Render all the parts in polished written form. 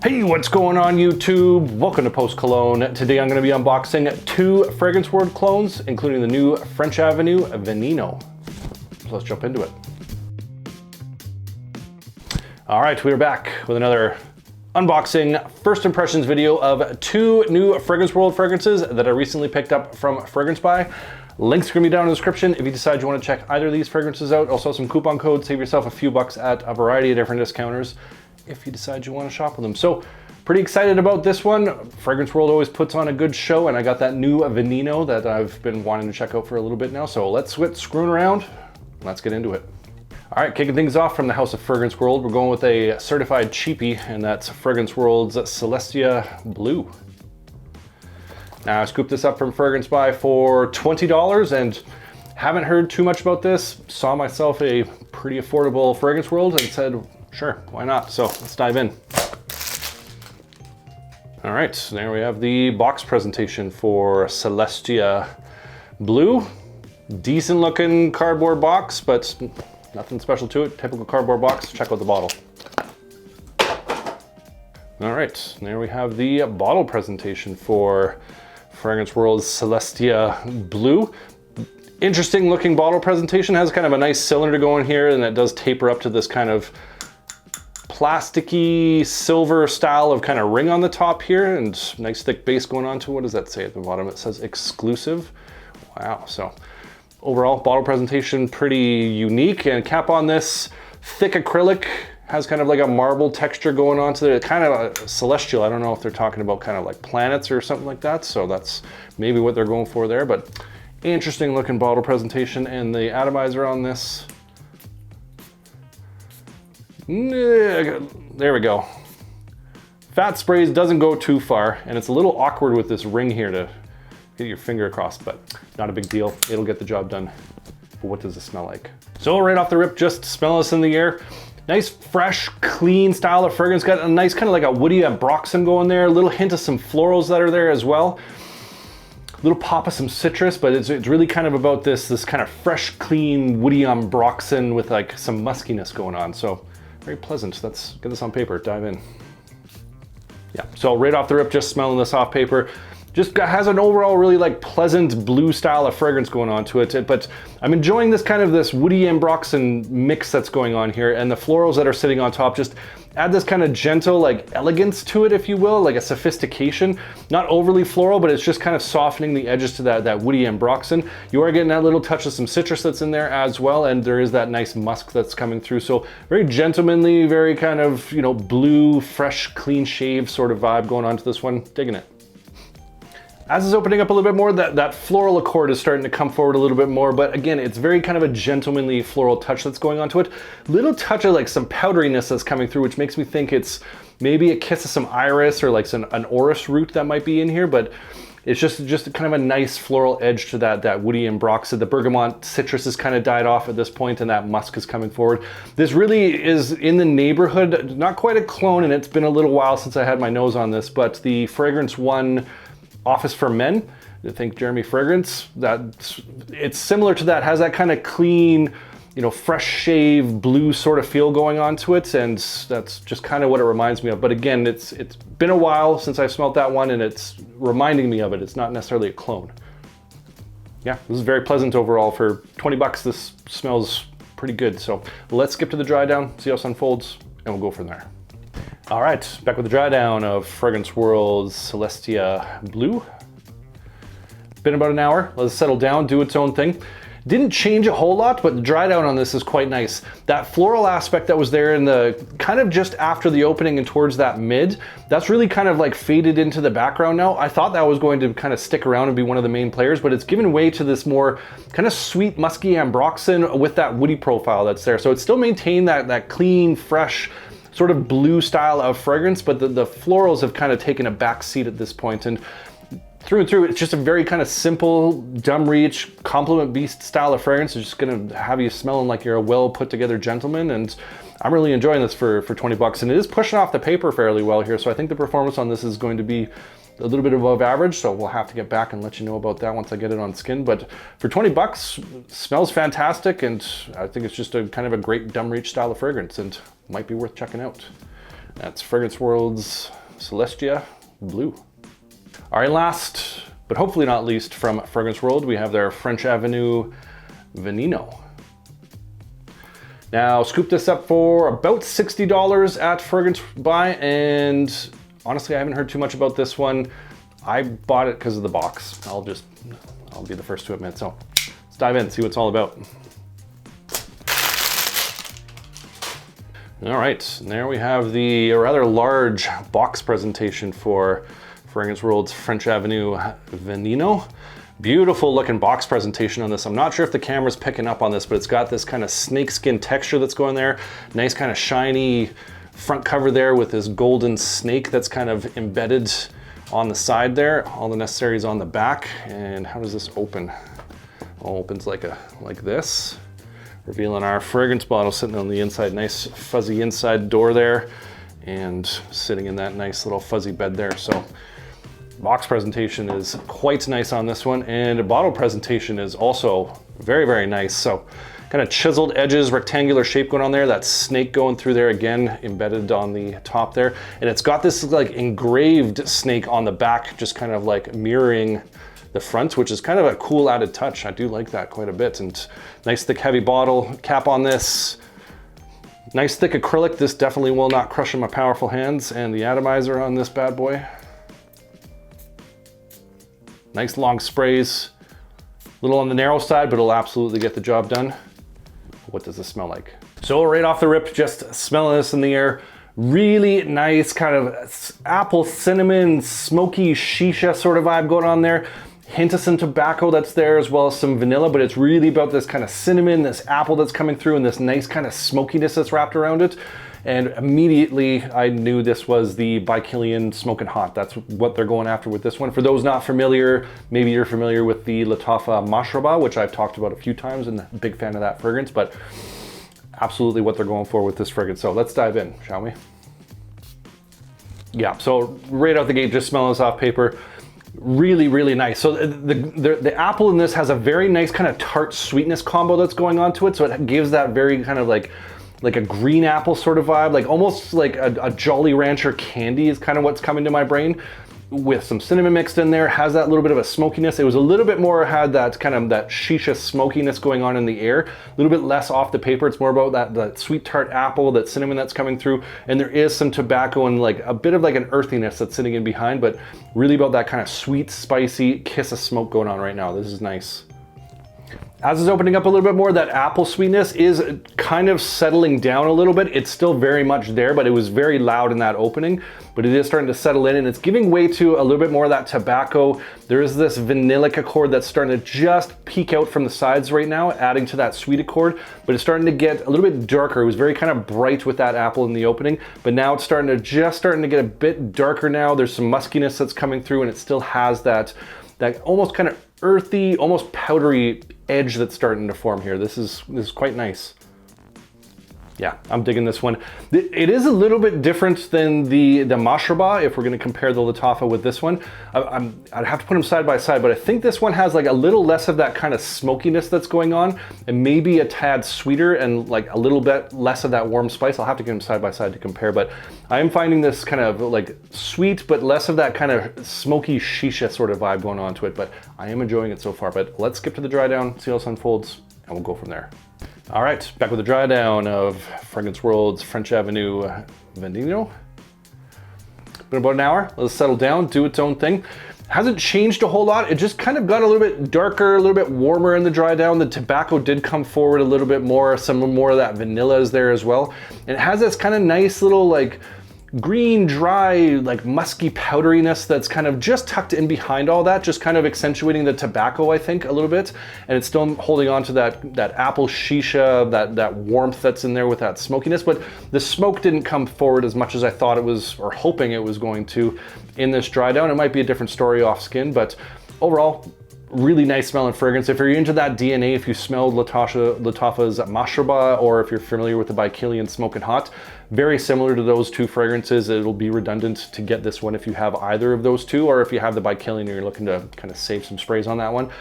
Hey, what's going on YouTube? Welcome to Post Cologne. Today I'm going to be unboxing two Fragrance World clones, including the new French Avenue Veneno. So let's jump into it. All right, we are back with another unboxing first impressions video of two new Fragrance World fragrances that I recently picked up from Fragrance Buy. Links are going to be down in the description if you decide you want to check either of these fragrances out. Also some coupon codes, save yourself a few bucks at a variety of different discounters if you decide you want to shop with them. So pretty excited about this one. Fragrance World always puts on a good show, and I got that new Veneno that I've been wanting to check out for a little bit now. So let's quit screwing around. Let's get into it. All right, kicking things off from the house of Fragrance World, we're going with a certified cheapie, and that's Fragrance World's Celestia Blue. Now I scooped this up from Fragrance Buy for $20 and haven't heard too much about this. Saw myself a pretty affordable Fragrance World and said, sure, why not? So let's dive in. All right, so there we have the box presentation for Celestia Blue. Decent looking cardboard box, but nothing special to it. Typical cardboard box. Check out the bottle. All right, there we have the bottle presentation for Fragrance World's Celestia Blue. Interesting looking bottle presentation. Has kind of a nice cylinder going here, and it does taper up to this kind of plasticky silver style of kind of ring on the top here, and nice thick base going on to, what does that say at the bottom? It says exclusive. Wow, so overall bottle presentation pretty unique, and cap on this thick acrylic has kind of like a marble texture going on to it, kind of a celestial. I don't know if they're talking about kind of like planets or something like that, so that's maybe what they're going for there, but interesting looking bottle presentation. And the atomizer on this, there we go. Fat sprays doesn't go too far, and it's a little awkward with this ring here to get your finger across, but not a big deal. It'll get the job done. But what does it smell like? So right off the rip, just smell this in the air. Nice, fresh, clean style of fragrance. Got a nice kind of like a woody ambroxan going there. A little hint of some florals that are there as well. A little pop of some citrus, but it's really kind of about this kind of fresh, clean, woody ambroxan with like some muskiness going on. So very pleasant. Let's get this on paper, dive in. Yeah, so right off the rip, just smelling this off paper. Just has an overall really like pleasant blue style of fragrance going on to it, but I'm enjoying this kind of this woody ambroxan mix that's going on here, and the florals that are sitting on top just add this kind of gentle like elegance to it, if you will, like a sophistication. Not overly floral, but it's just kind of softening the edges to that woody ambroxan. You are getting that little touch of some citrus that's in there as well, and there is that nice musk that's coming through. So very gentlemanly, very kind of, you know, blue, fresh, clean shave sort of vibe going on to this one. Digging it. As it's opening up a little bit more, that floral accord is starting to come forward a little bit more, but again, it's very kind of a gentlemanly floral touch that's going on to it. Little touch of like some powderiness that's coming through, which makes me think it's maybe a kiss of some iris or like an orris root that might be in here, but it's just kind of a nice floral edge to that woody ambroxan. The bergamot citrus has kind of died off at this point, and that musk is coming forward. This really is in the neighborhood, not quite a clone, and it's been a little while since I had my nose on this, but the Fragrance One Office for Men, I think Jeremy Fragrance, it's similar to that, has that kind of clean, you know, fresh shave blue sort of feel going on to it, and that's just kind of what it reminds me of. But again, it's been a while since I've smelled that one, and it's reminding me of it. It's not necessarily a clone. Yeah, this is very pleasant overall. For 20 bucks, this smells pretty good. So let's skip to the dry down, see how this unfolds, and we'll go from there. All right, back with the dry down of Fragrance World's Celestia Blue. Been about an hour, let it settle down, do its own thing. Didn't change a whole lot, but the dry down on this is quite nice. That floral aspect that was there in the kind of just after the opening and towards that mid, that's really kind of like faded into the background now. I thought that was going to kind of stick around and be one of the main players, but it's given way to this more kind of sweet, musky ambroxan with that woody profile that's there. So it's still maintained that clean, fresh, sort of blue style of fragrance, but the florals have kind of taken a back seat at this point. And through and through, it's just a very kind of simple, dumb reach, compliment beast style of fragrance. It's just gonna have you smelling like you're a well put together gentleman, and I'm really enjoying this for 20 bucks. And it is pushing off the paper fairly well here, so I think the performance on this is going to be a little bit above average, so we'll have to get back and let you know about that once I get it on skin. But for 20 bucks, smells fantastic, and I think it's just a kind of a great dumb reach style of fragrance, and might be worth checking out. That's Fragrance World's Celestia Blue. All right, last, but hopefully not least, from Fragrance World, we have their French Avenue Veneno. Now, scooped this up for about $60 at Fragrance Buy, and honestly, I haven't heard too much about this one. I bought it because of the box. I'll be the first to admit. So let's dive in, see what it's all about. All right, and there we have the rather large box presentation for Fragrance World's French Avenue Veneno. Beautiful looking box presentation on this. I'm not sure if the camera's picking up on this, but it's got this kind of snakeskin texture that's going there. Nice kind of shiny front cover there with this golden snake that's kind of embedded on the side there. All the necessaries on the back. And how does this open? All opens like this. Revealing our fragrance bottle sitting on the inside. Nice fuzzy inside door there. And sitting in that nice little fuzzy bed there. So box presentation is quite nice on this one, and the bottle presentation is also very, very nice. So kind of chiseled edges, rectangular shape going on there, that snake going through there again, embedded on the top there. And it's got this like engraved snake on the back, just kind of like mirroring the front, which is kind of a cool added touch. I do like that quite a bit. And nice thick heavy bottle cap on this. Nice thick acrylic. This definitely will not crush in my powerful hands. And the atomizer on this bad boy. Nice long sprays, a little on the narrow side, but it'll absolutely get the job done. What does this smell like? So right off the rip, just smelling this in the air, really nice kind of apple, cinnamon, smoky shisha sort of vibe going on there. Hint of some tobacco that's there, as well as some vanilla, but it's really about this kind of cinnamon, this apple that's coming through, and this nice kind of smokiness that's wrapped around it. And immediately I knew this was the By Kilian Smoking Hot. That's what they're going after with this one. For those not familiar, maybe you're familiar with the Lattafa Mashraba, which I've talked about a few times, and a big fan of that fragrance, but absolutely what they're going for with this fragrance. So let's dive in, shall we? Yeah, so right out the gate, just smelling this off paper, really, really nice. So the apple in this has a very nice kind of tart sweetness combo that's going on to it. So it gives that very kind of like a green apple sort of vibe, like almost like a Jolly Rancher candy is kind of what's coming to my brain, with some cinnamon mixed in there. Has that little bit of a smokiness. It was a little bit more, had that kind of that shisha smokiness going on in the air, a little bit less off the paper. It's more about that sweet tart apple, that cinnamon that's coming through, and there is some tobacco and like a bit of like an earthiness that's sitting in behind, but really about that kind of sweet, spicy kiss of smoke going on right now. This is nice. As it's opening up a little bit more, that apple sweetness is kind of settling down a little bit. It's still very much there, but it was very loud in that opening, but it is starting to settle in, and it's giving way to a little bit more of that tobacco. There is this vanillic accord that's starting to just peek out from the sides right now, adding to that sweet accord, but it's starting to get a little bit darker. It was very kind of bright with that apple in the opening, but now it's starting to get a bit darker now. There's some muskiness that's coming through, and it still has that almost kind of earthy, almost powdery edge that's starting to form here. This is quite nice. Yeah, I'm digging this one. It is a little bit different than the Mashraba, if we're gonna compare the Lattafa with this one. I'd have to put them side by side, but I think this one has like a little less of that kind of smokiness that's going on, and maybe a tad sweeter and like a little bit less of that warm spice. I'll have to get them side by side to compare, but I am finding this kind of like sweet, but less of that kind of smoky shisha sort of vibe going on to it, but I am enjoying it so far. But let's skip to the dry down, see how this unfolds, and we'll go from there. All right, back with the dry down of Fragrance World's French Avenue Veneno. Been about an hour, let it settle down, do its own thing. Hasn't changed a whole lot. It just kind of got a little bit darker, a little bit warmer in the dry down. The tobacco did come forward a little bit more. Some more of that vanilla is there as well. And it has this kind of nice little like green, dry, like musky powderiness that's kind of just tucked in behind all that, just kind of accentuating the tobacco, I think, a little bit. And it's still holding on to that apple shisha, that warmth that's in there with that smokiness. But the smoke didn't come forward as much as I thought it was, or hoping it was going to in this dry down. It might be a different story off skin, but overall, really nice smelling fragrance. If you're into that DNA, if you smelled Lattafa's Mashraba, or if you're familiar with the By Kilian Smoking Hot, very similar to those two fragrances. It'll be redundant to get this one if you have either of those two, or if you have the By Kilian and you're looking to kind of save some sprays on that one.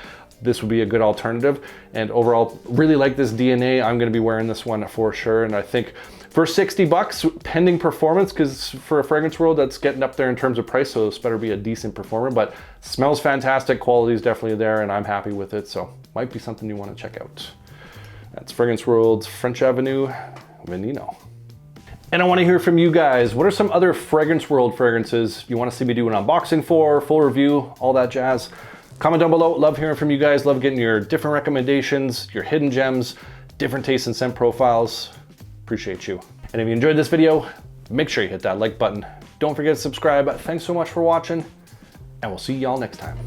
This would be a good alternative. And overall, really like this DNA. I'm gonna be wearing this one for sure. And I think For 60 bucks, pending performance, because for a Fragrance World, that's getting up there in terms of price, so this better be a decent performer, but smells fantastic, quality is definitely there, and I'm happy with it, so might be something you want to check out. That's Fragrance World's French Avenue Veneno. And I want to hear from you guys. What are some other Fragrance World fragrances you want to see me do an unboxing for, full review, all that jazz? Comment down below. Love hearing from you guys. Love getting your different recommendations, your hidden gems, different taste and scent profiles. Appreciate you. And if you enjoyed this video, make sure you hit that like button. Don't forget to subscribe. Thanks so much for watching, and we'll see y'all next time.